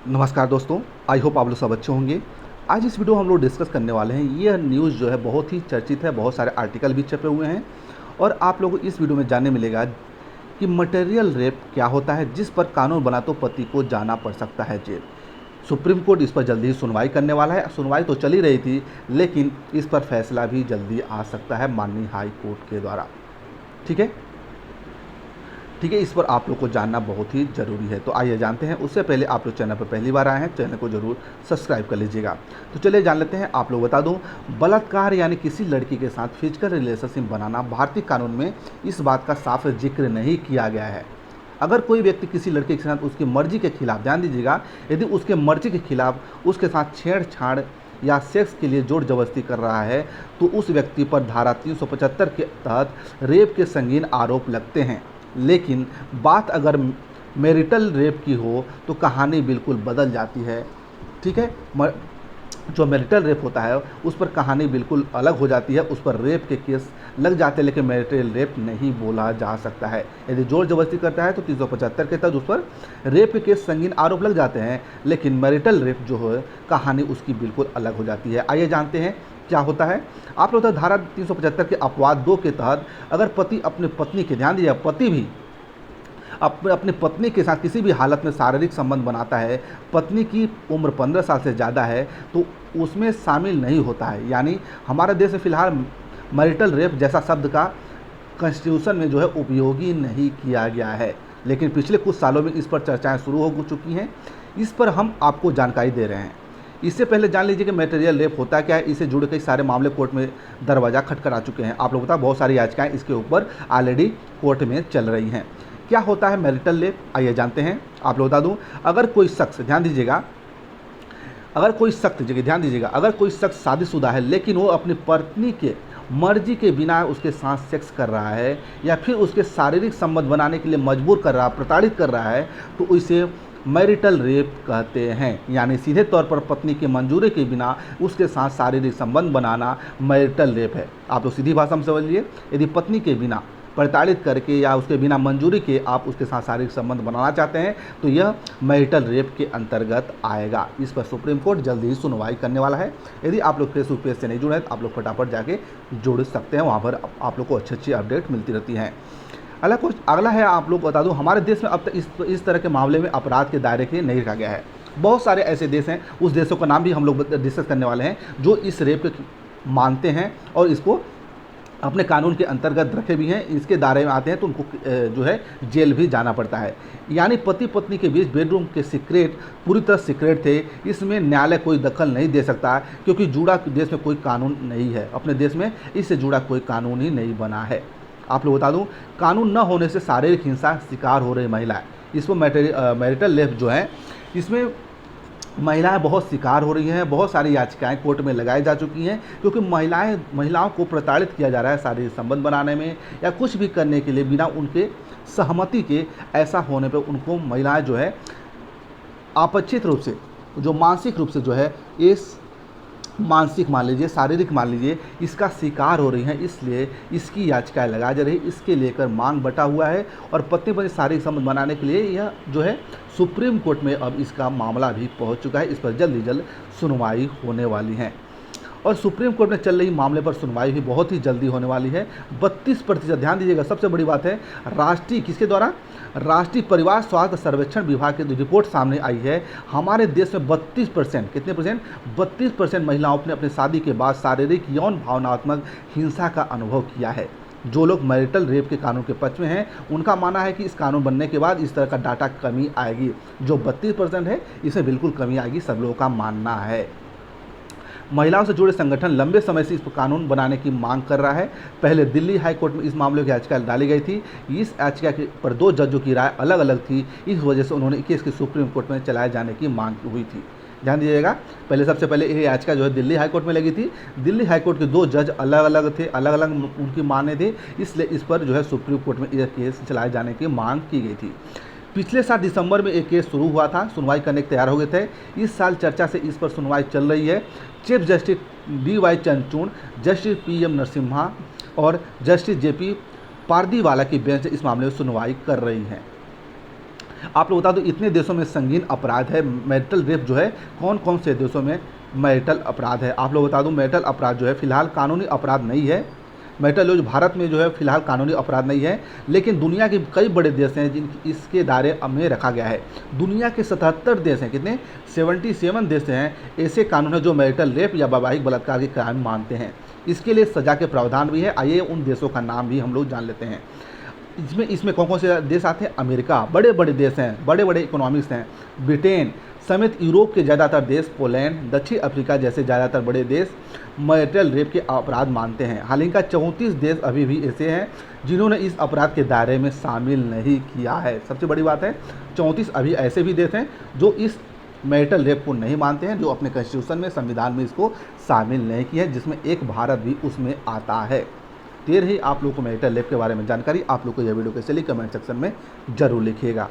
नमस्कार दोस्तों, I hope आप लोग सब अच्छे होंगे। आज इस वीडियो में हम लोग डिस्कस करने वाले हैं। यह न्यूज़ जो है बहुत ही चर्चित है, बहुत सारे आर्टिकल भी छपे हुए हैं और आप लोगों को इस वीडियो में जानने मिलेगा कि मटेरियल रेप क्या होता है, जिस पर कानून बना तो पति को जाना पड़ सकता है जेल। सुप्रीम कोर्ट इस पर जल्दी ही सुनवाई करने वाला है। सुनवाई तो चल ही रही थी, लेकिन इस पर फैसला भी जल्दी आ सकता है माननीय हाई कोर्ट के द्वारा। ठीक है, इस पर आप लोग को जानना बहुत ही ज़रूरी है। तो आइए जानते हैं। उससे पहले आप लोग चैनल पर पहली बार आए हैं, चैनल को ज़रूर सब्सक्राइब कर लीजिएगा। तो चलिए जान लेते हैं। आप लोग बता दूं, बलात्कार यानी किसी लड़की के साथ फिजिकल रिलेशनशिप बनाना भारतीय कानून में इस बात का साफ जिक्र नहीं किया गया है। अगर कोई व्यक्ति किसी लड़के के साथ उसकी मर्जी के खिलाफ, ध्यान दीजिएगा, यदि उसके मर्जी के खिलाफ उसके साथ छेड़छाड़ या सेक्स के लिए जोर जबरदस्ती कर रहा है तो उस व्यक्ति पर धारा 375 के तहत रेप के संगीन आरोप लगते हैं। लेकिन बात अगर मैरिटल रेप की हो तो कहानी बिल्कुल बदल जाती है। ठीक है, जो मैरिटल रेप होता है उस पर कहानी बिल्कुल अलग हो जाती है। उस पर रेप के केस लग जाते हैं, लेकिन मैरिटल रेप नहीं बोला जा सकता है। यदि जोर जबरदस्ती करता है तो 375 के तहत उस पर रेप के केस संगीन आरोप लग जाते हैं, लेकिन मैरिटल रेप जो है कहानी उसकी बिल्कुल अलग हो जाती है। आइए जानते हैं क्या होता है। आप लोग धारा 375 के अपवाद 2 के तहत अगर पति अपने पत्नी के, ध्यान दीजिए, पति भी अपनी पत्नी के साथ किसी भी हालत में शारीरिक संबंध बनाता है, पत्नी की उम्र 15 साल से ज़्यादा है तो उसमें शामिल नहीं होता है। यानी हमारे देश में फ़िलहाल मैरिटल रेप जैसा शब्द का कॉन्स्टिट्यूशन में जो है उपयोगी नहीं किया गया है, लेकिन पिछले कुछ सालों में इस पर चर्चाएं शुरू हो चुकी हैं। इस पर हम आपको जानकारी दे रहे हैं। इससे पहले जान लीजिए कि मटेरियल रेप होता क्या है। इससे जुड़े कई सारे मामले कोर्ट में दरवाज़ा खटखटा चुके हैं। आप लोग बता, बहुत सारी याचिकाएं इसके ऊपर ऑलरेडी कोर्ट में चल रही हैं। क्या होता है मैरिटल रेप, आइए जानते हैं। आप लोग बता दूं, अगर कोई शख्स, ध्यान दीजिएगा, अगर कोई शख्स शादीशुदा है लेकिन वो अपनी पत्नी के मर्जी के बिना उसके साथ सेक्स कर रहा है या फिर उसके शारीरिक संबंध बनाने के लिए मजबूर कर रहा है, प्रताड़ित कर रहा है, तो उसे मैरिटल रेप कहते हैं। यानी सीधे तौर पर पत्नी की मंजूरी के बिना उसके साथ शारीरिक संबंध बनाना मैरिटल रेप है। आप लोग सीधी भाषा में समझिए, यदि पत्नी के बिना प्रताड़ित करके या उसके बिना मंजूरी के आप उसके साथ शारीरिक संबंध बनाना चाहते हैं तो यह मैरिटल रेप के अंतर्गत आएगा। इस पर सुप्रीम कोर्ट जल्दी ही सुनवाई करने वाला है। यदि आप लोग फेसबुक पेज से नहीं जुड़े हैं तो आप लोग फटाफट जाके जुड़ सकते हैं, वहाँ पर आप लोग को अच्छी अपडेट मिलती रहती हैं। अगला है, आप लोग बता दूं, हमारे देश में अब तक इस तरह के मामले में अपराध के दायरे के नहीं रखा गया है। बहुत सारे ऐसे देश हैं, उस देशों का नाम भी हम लोग डिस्कस करने वाले हैं, जो इस रेप मानते हैं और इसको अपने कानून के अंतर्गत रखे भी हैं। इसके दायरे में आते हैं तो उनको जो है जेल भी जाना पड़ता है। यानी पति पत्नी के बीच बेडरूम के सीक्रेट पूरी तरह सीक्रेट थे, इसमें न्यायालय कोई दखल नहीं दे सकता क्योंकि जुड़ा देश में कोई कानून नहीं है। अपने देश में इससे जुड़ा कोई कानून ही नहीं बना है। आप लोग बता दूं, कानून न होने से शारीरिक हिंसा शिकार हो रही महिलाएं, इसमें मैरिटल रेप जो है इसमें महिलाएं बहुत शिकार हो रही हैं। बहुत सारी याचिकाएं कोर्ट में लगाई जा चुकी हैं क्योंकि महिलाओं को प्रताड़ित किया जा रहा है शारीरिक संबंध बनाने में या कुछ भी करने के लिए बिना उनके सहमति के। ऐसा होने पर उनको महिलाएं जो है आपत्तित रूप से, जो मानसिक रूप से जो है इस मानसिक मान लीजिए, शारीरिक मान लीजिए, इसका शिकार हो रही हैं। इसलिए इसकी याचिकाएं लगाई जा रही है। इसके लेकर मांग बटा हुआ है और पत्नी पत्नी शारीरिक संबंध बनाने के लिए यह जो है सुप्रीम कोर्ट में अब इसका मामला भी पहुंच चुका है। इस पर जल्द ही जल्द सुनवाई होने वाली है और सुप्रीम कोर्ट में चल रही मामले पर सुनवाई भी बहुत ही जल्दी होने वाली है। 32%, ध्यान दीजिएगा, सबसे बड़ी बात है, किसके द्वारा, राष्ट्रीय परिवार स्वास्थ्य सर्वेक्षण विभाग की रिपोर्ट सामने आई है। हमारे देश में 32%, कितने परसेंट, 32% महिलाओं ने अपनी शादी के बाद शारीरिक यौन भावनात्मक हिंसा का अनुभव किया है। जो लोग मैरिटल रेप के कानून के पक्ष में हैं उनका मानना है कि इस कानून बनने के बाद इस तरह का डाटा कमी आएगी। जो 32% है इसमें बिल्कुल कमी आएगी, सब लोगों का मानना है। महिलाओं से जुड़े संगठन लंबे समय से इस कानून बनाने की मांग कर रहा है। पहले दिल्ली हाई कोर्ट में इस मामले की याचिका डाली गई थी। इस याचिका पर 2 जजों की राय अलग अलग थी, इस वजह से उन्होंने केस की सुप्रीम कोर्ट में चलाए जाने की मांग हुई थी। ध्यान दीजिएगा, सबसे पहले ये याचिका जो है दिल्ली हाई कोर्ट में लगी थी। दिल्ली हाई कोर्ट के 2 जज अलग अलग थे, अलग अलग उनकी माने थे, इसलिए इस पर जो है सुप्रीम कोर्ट में यह केस चलाए जाने की मांग की गई थी। पिछले साल दिसंबर में एक केस शुरू हुआ था, सुनवाई करने के तैयार हो गए थे। इस साल चर्चा से इस पर सुनवाई चल रही है। Chief justice DY Chandrachud, justice PM Narasimha और जस्टिस JP पारदीवाला की बेंच इस मामले में सुनवाई कर रही है। आप लोग बता दो इतने देशों में संगीन अपराध है मैरिटल रेप जो है, कौन कौन से देशों में मैरिटल अपराध है। आप लोग बता दूं मैरिटल अपराध जो है फिलहाल कानूनी अपराध नहीं है। मैरिटल जो भारत में जो है फिलहाल कानूनी अपराध नहीं है, लेकिन दुनिया के कई बड़े देश हैं जिन इसके दायरे में रखा गया है। दुनिया के 77 देश हैं, कितने 77 देश हैं ऐसे कानून है जो मैरिटल रेप या वैवाहिक बलात्कार के क्राइम मानते हैं। इसके लिए सज़ा के प्रावधान भी है। आइए उन देशों का नाम भी हम लोग जान लेते हैं। इसमें कौन कौन से देश आते हैं। अमेरिका, बड़े बड़े देश हैं, बड़े बड़े इकोनॉमिक्स हैं। ब्रिटेन समेत यूरोप के ज़्यादातर देश, पोलैंड, दक्षिण अफ्रीका जैसे ज़्यादातर बड़े देश मैरिटल रेप के अपराध मानते हैं। हालांकि 34 देश अभी भी ऐसे हैं जिन्होंने इस अपराध के दायरे में शामिल नहीं किया है। सबसे बड़ी बात है 34 अभी ऐसे भी देश हैं जो इस मैरिटल रेप को नहीं मानते हैं, जो अपने कॉन्स्टिट्यूशन में, संविधान में इसको शामिल नहीं किया है, जिसमें एक भारत भी उसमें आता है। देर ही आप लोगों को मैरिटल रेप के बारे में जानकारी। आप लोग को यह वीडियो कैसे लगी कमेंट सेक्शन में जरूर लिखिएगा।